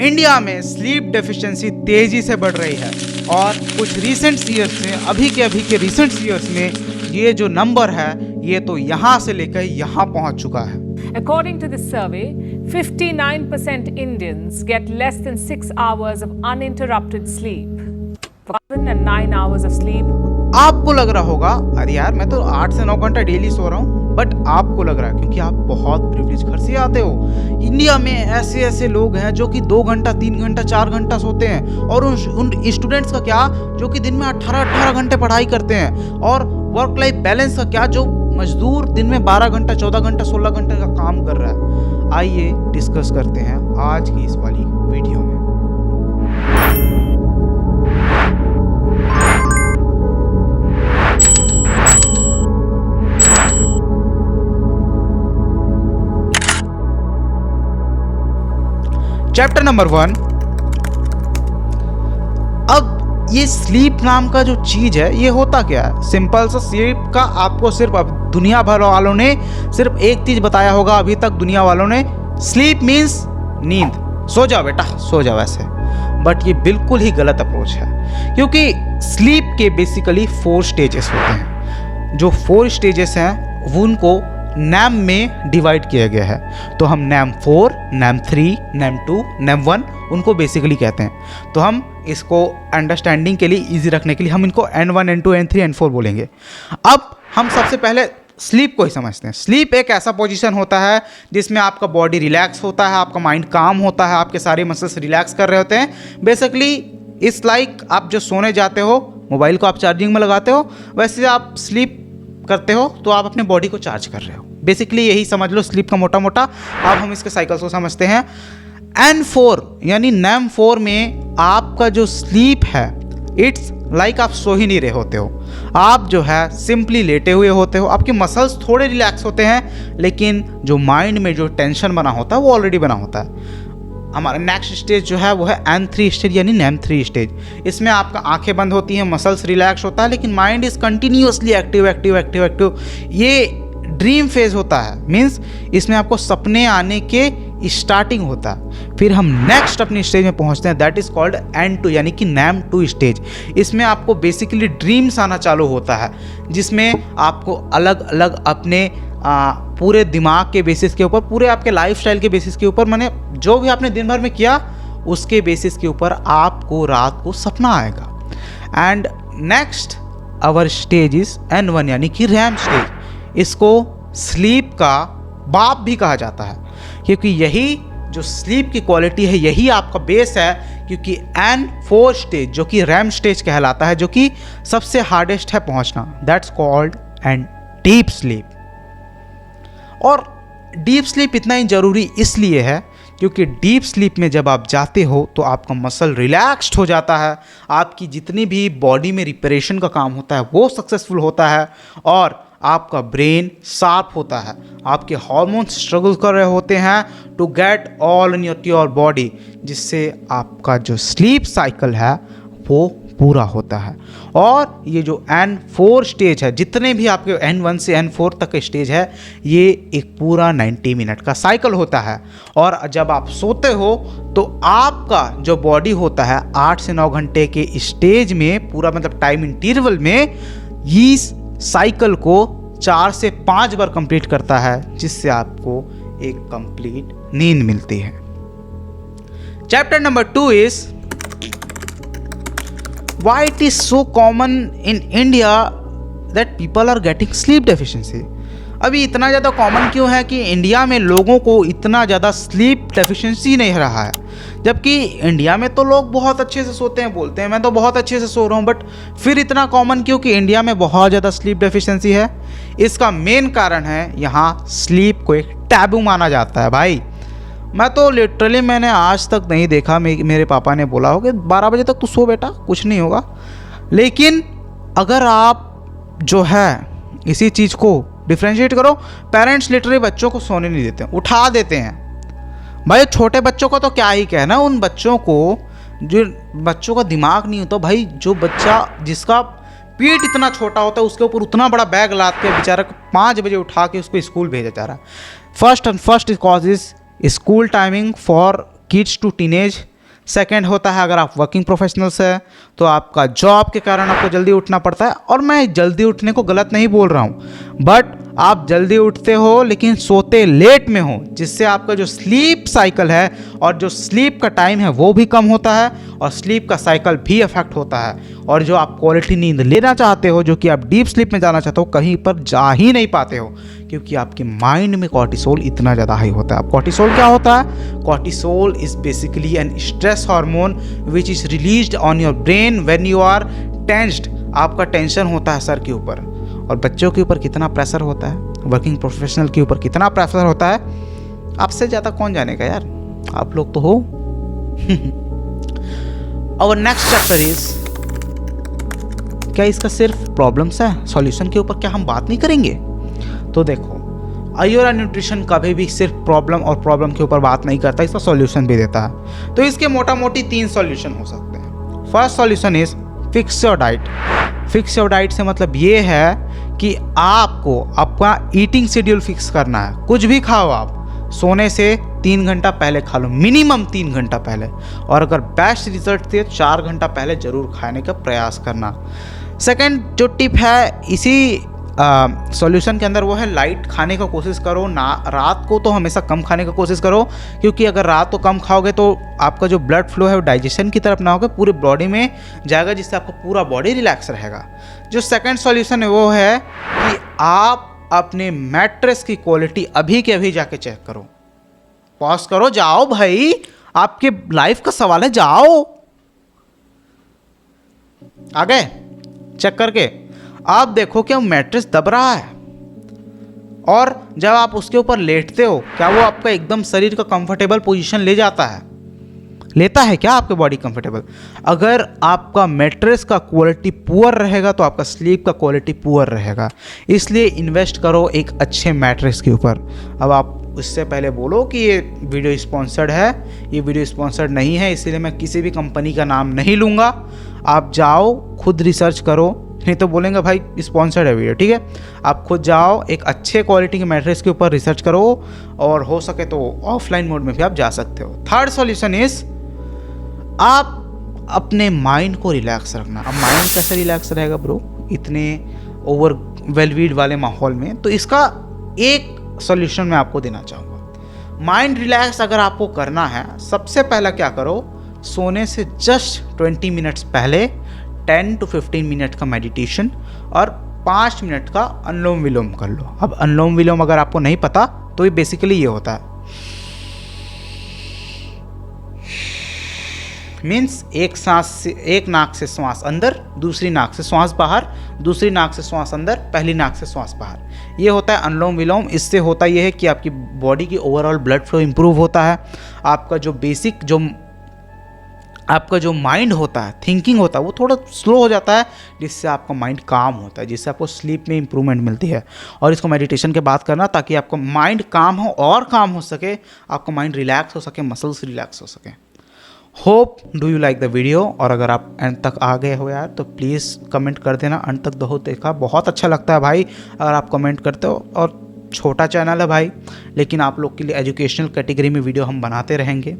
India में sleep deficiency तेजी से बढ़ रही है और कुछ रीसेंट ईयर्स में अभी के रीसेंट ईयर्स में ये जो नंबर है ये तो यहाँ से लेकर यहाँ पहुँच चुका है। According to this survey, 59% Indians get less than 6 hours of uninterrupted sleep. For 9 hours of sleep. आपको लग रहा होगा अरे यार मैं तो 8 से 9 घंटा डेली सो रहा हूँ, बट आपको लग रहा है क्योंकि आप बहुत प्रिविलेज घर से आते हो। इंडिया में ऐसे ऐसे लोग हैं जो कि 2 घंटा 3 घंटा 4 घंटा सोते हैं और उन स्टूडेंट्स का क्या जो कि दिन में 18 घंटे पढ़ाई करते हैं, और वर्क लाइफ बैलेंस का क्या जो मजदूर दिन में 12 घंटा 14 घंटा 16 घंटे का काम कर रहा है। आइए डिस्कस करते हैं आज की इस वाली वीडियो में। Chapter number 1। अब ये स्लीप नाम का जो चीज है ये होता क्या है? सिंपल सा स्लीप का आपको सिर्फ दुनिया भर वालों ने सिर्फ एक चीज बताया होगा अभी तक दुनिया वालों ने, स्लीप मीन्स नींद, सो जाओ बेटा सो जाओ ऐसे। बट ये बिल्कुल ही गलत अप्रोच है क्योंकि स्लीप के बेसिकली 4 स्टेजेस होते हैं। जो 4 स्टेजेस हैं वो उनको नैम में डिवाइड किया गया है। तो हम नैम 4, नैम 3, नैम 2, नैम 1 उनको बेसिकली कहते हैं। तो हम इसको अंडरस्टैंडिंग के लिए इजी रखने के लिए हम इनको N1, N2, N3, N4 बोलेंगे। अब हम सबसे पहले स्लीप को ही समझते हैं। स्लीप एक ऐसा पोजीशन होता है जिसमें आपका बॉडी रिलैक्स होता है, आपका माइंड काम होता है, आपके सारे मसल्स रिलैक्स कर रहे होते हैं। बेसिकली इट्स लाइक आप जो सोने जाते हो, मोबाइल को आप चार्जिंग में लगाते हो, वैसे आप स्लीप करते हो तो आप अपने बॉडी को चार्ज कर रहे हो। बेसिकली यही समझ लो स्लीप का मोटा मोटा। अब हम इसके साइकिल्स को समझते हैं। N4 यानी नैम 4 में आपका जो स्लीप है इट्स लाइक आप सो ही नहीं रहे होते हो, आप जो है सिंपली लेटे हुए होते हो। आपके मसल्स थोड़े रिलैक्स होते हैं लेकिन जो माइंड में जो टेंशन बना होता है वो ऑलरेडी बना होता है। हमारा नेक्स्ट स्टेज जो है वो है N3 स्टेज यानी नैम 3 स्टेज। इसमें आपका आंखें बंद होती हैं, मसल्स रिलैक्स होता है लेकिन माइंड इज कंटिन्यूअसली एक्टिव। ये ड्रीम फेज होता है, मीन्स इसमें आपको सपने आने के स्टार्टिंग होता है। फिर हम नेक्स्ट अपनी स्टेज में पहुंचते हैं, दैट इज कॉल्ड N2 यानी कि नैम 2 स्टेज। इसमें आपको बेसिकली ड्रीम्स आना चालू होता है जिसमें आपको अलग अलग अपने पूरे दिमाग के बेसिस के ऊपर, पूरे आपके लाइफस्टाइल के बेसिस के ऊपर, माने जो भी आपने दिन भर में किया उसके बेसिस के ऊपर आपको रात को सपना आएगा। And next our stage is N1 यानी कि रैम स्टेज। इसको स्लीप का बाप भी कहा जाता है क्योंकि यही जो स्लीप की क्वालिटी है यही आपका बेस है। क्योंकि N4 स्टेज जो कि रैम स्टेज कहलाता है, जो कि सबसे हार्डेस्ट है पहुंचना, that's called and deep sleep. और डीप स्लीप इतना ही ज़रूरी इसलिए है क्योंकि डीप स्लीप में जब आप जाते हो तो आपका मसल रिलैक्स्ड हो जाता है, आपकी जितनी भी बॉडी में रिपेरेशन का काम होता है वो सक्सेसफुल होता है और आपका ब्रेन शार्प होता है। आपके हार्मोन्स स्ट्रगल कर रहे होते हैं to get all in your body, जिससे आपका जो स्लीप साइकिल है वो पूरा होता है। और ये जो N4 स्टेज है, जितने भी आपके N1 से N4 तक के स्टेज है, ये एक पूरा 90 मिनट का साइकिल होता है। और जब आप सोते हो तो आपका जो बॉडी होता है 8 से 9 घंटे के स्टेज में पूरा मतलब टाइम इंटरवल में इस साइकिल को 4 से 5 बार कंप्लीट करता है, जिससे आपको एक कंप्लीट नींद मिलती है। Chapter number 2 is why it is so common in India that people are getting sleep deficiency। अभी इतना ज़्यादा कॉमन क्यों है कि इंडिया में लोगों को इतना ज़्यादा स्लीप डेफिशिएंसी नहीं रहा है, जबकि इंडिया में तो लोग बहुत अच्छे से सोते हैं, बोलते हैं मैं तो बहुत अच्छे से सो रहा हूँ, बट फिर इतना कॉमन क्यों कि इंडिया में बहुत ज़्यादा स्लीप डेफिशिएंसी है? इसका मेन कारण है यहाँ स्लीप को एक टैबू माना जाता है। भाई मैं तो लिटरली मैंने आज तक नहीं देखा, मेरे पापा ने बोला हो कि 12 बजे तक तू सो बेटा कुछ नहीं होगा, लेकिन अगर आप जो है इसी चीज़ को डिफ्रेंशिएट करो, पेरेंट्स लिटरली बच्चों को सोने नहीं देते, उठा देते हैं। भाई छोटे बच्चों का तो क्या ही कहना, उन बच्चों को जो बच्चों का दिमाग नहीं होता, भाई जो बच्चा जिसका पेट इतना छोटा होता है उसके ऊपर उतना बड़ा बैग लाद के बेचारा 5 बजे उठा के उसको स्कूल भेजा जा रहा है। First cause is school timing for kids to teenage. Second होता है अगर आप वर्किंग प्रोफेशनल्स हैं तो आपका जॉब के कारण आपको जल्दी उठना पड़ता है। और मैं जल्दी उठने को गलत नहीं बोल रहा हूँ, बट आप जल्दी उठते हो लेकिन सोते लेट में हो, जिससे आपका जो स्लीप साइकिल है और जो स्लीप का टाइम है वो भी कम होता है और स्लीप का साइकिल भी अफेक्ट होता है। और जो आप क्वालिटी नींद लेना चाहते हो, जो कि आप डीप स्लीप में जाना चाहते हो, कहीं पर जा ही नहीं पाते हो क्योंकि आपके माइंड में कॉर्टिसोल इतना ज़्यादा हाई होता है। अब कॉर्टिसोल क्या होता है? Cortisol is basically an stress hormone which is released on your brain when you are tensed. आपका टेंशन होता है सर के ऊपर, और बच्चों के ऊपर कितना प्रेशर होता है, वर्किंग प्रोफेशनल के ऊपर कितना प्रेशर होता है, आपसे ज़्यादा कौन जानेगा यार, आप लोग तो हो। और नेक्स्ट चैप्टर इज, क्या इसका सिर्फ प्रॉब्लम्स है, सॉल्यूशन के ऊपर क्या हम बात नहीं करेंगे? तो देखो, आयोरा न्यूट्रिशन कभी भी सिर्फ प्रॉब्लम और प्रॉब्लम के ऊपर बात नहीं करता, इसका सॉल्यूशन भी देता है। तो इसके मोटा मोटी 3 सॉल्यूशन हो सकते हैं। First solution is fix your diet. Fix your diet से मतलब ये है कि आपको अपना ईटिंग शेड्यूल फिक्स करना है। कुछ भी खाओ आप, सोने से 3 घंटा पहले खा लो, मिनिमम 3 घंटा पहले, और अगर बेस्ट रिजल्ट दे 4 घंटा पहले ज़रूर खाने का प्रयास करना। सेकंड जो टिप है इसी सॉल्यूशन के अंदर, वो है लाइट खाने का कोशिश करो ना। रात को तो हमेशा कम खाने का कोशिश करो, क्योंकि अगर रात को कम खाओगे तो आपका जो ब्लड फ्लो है वो डाइजेशन की तरफ ना होगा, पूरे बॉडी में जाएगा, जिससे आपका पूरा बॉडी रिलैक्स रहेगा। जो सेकंड सॉल्यूशन है वो है कि आप अपने मैट्रेस की क्वालिटी अभी के अभी जाके चेक करो। पॉज करो, जाओ भाई, आपके लाइफ का सवाल है, जाओ। आ गए चेक करके आप देखो क्या मैट्रेस दब रहा है, और जब आप उसके ऊपर लेटते हो क्या वो आपका एकदम शरीर का कंफर्टेबल पोजीशन ले जाता है, लेता है क्या आपके बॉडी कंफर्टेबल? अगर आपका मैट्रेस का क्वालिटी पुअर रहेगा तो आपका स्लीप का क्वालिटी पुअर रहेगा। इसलिए इन्वेस्ट करो एक अच्छे मैट्रेस के ऊपर। अब आप उससे पहले बोलो कि ये वीडियो स्पॉन्सर्ड है, ये वीडियो स्पॉन्सर्ड नहीं है, इसलिए मैं किसी भी कंपनी का नाम नहीं लूँगा। आप जाओ खुद रिसर्च करो, नहीं तो बोलेंगे भाई स्पॉन्सर्ड है वीडियो, ठीक है? आप खुद जाओ, एक अच्छे क्वालिटी के मैट्रेस के ऊपर रिसर्च करो, और हो सके तो ऑफलाइन मोड में भी आप जा सकते हो। थर्ड सॉल्यूशन इज, आप अपने माइंड को रिलैक्स रखना। अब माइंड कैसे रिलैक्स रहेगा ब्रो इतने ओवर वेलवीड वाले माहौल में? तो इसका एक सॉल्यूशन मैं आपको देना चाहूँगा। माइंड रिलैक्स अगर आपको करना है, सबसे पहला क्या करो, सोने से जस्ट 20 मिनट्स पहले 10 to 15 मिनट का मेडिटेशन और 5 मिनट का अनुलोम विलोम कर लो। अब अनुलोम विलोम अगर आपको नहीं पता तो ये बेसिकली ये होता है, मीन्स एक नाक से श्वास अंदर, दूसरी नाक से श्वास बाहर, दूसरी नाक से श्वास अंदर, पहली नाक से श्वास बाहर। ये होता है अनुलोम विलोम। इससे होता यह है कि आपकी बॉडी की ओवरऑल ब्लड फ्लो इंप्रूव होता है, आपका जो बेसिक आपका जो माइंड होता है, थिंकिंग होता है, वो थोड़ा स्लो हो जाता है, जिससे आपका माइंड काम होता है, जिससे आपको स्लीप में इंप्रूवमेंट मिलती है। और इसको मेडिटेशन के बाद करना ताकि आपका माइंड काम हो और काम हो सके, आपका माइंड रिलैक्स हो सके, मसल्स रिलैक्स हो सके। Hope do you like the video. और अगर आप एंड तक आ गए हो यार तो प्लीज़ कमेंट कर देना, एंड तक बहुत देखा, बहुत अच्छा लगता है भाई अगर आप कमेंट करते हो। और छोटा चैनल है भाई, लेकिन आप लोग के लिए एजुकेशनल कैटेगरी में वीडियो हम बनाते रहेंगे।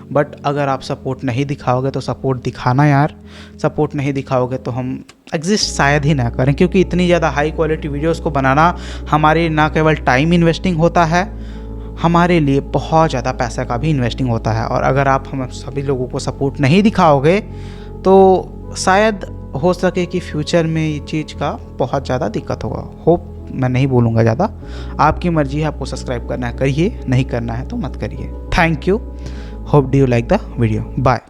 बट अगर आप सपोर्ट नहीं दिखाओगे तो सपोर्ट दिखाना यार, सपोर्ट नहीं दिखाओगे तो हम एग्जिस्ट शायद ही ना करें, क्योंकि इतनी ज़्यादा हाई क्वालिटी वीडियोस को बनाना हमारे ना केवल टाइम इन्वेस्टिंग होता है, हमारे लिए बहुत ज़्यादा पैसा का भी इन्वेस्टिंग होता है। और अगर आप हम सभी लोगों को सपोर्ट नहीं दिखाओगे तो शायद हो सके कि फ्यूचर में ये चीज़ का बहुत ज़्यादा दिक्कत होगा। होप मैं नहीं बोलूँगा ज़्यादा, आपकी मर्जी है, आपको सब्सक्राइब करना है करिए, नहीं करना है तो मत करिए। Thank you. Hope do you like the video. Bye.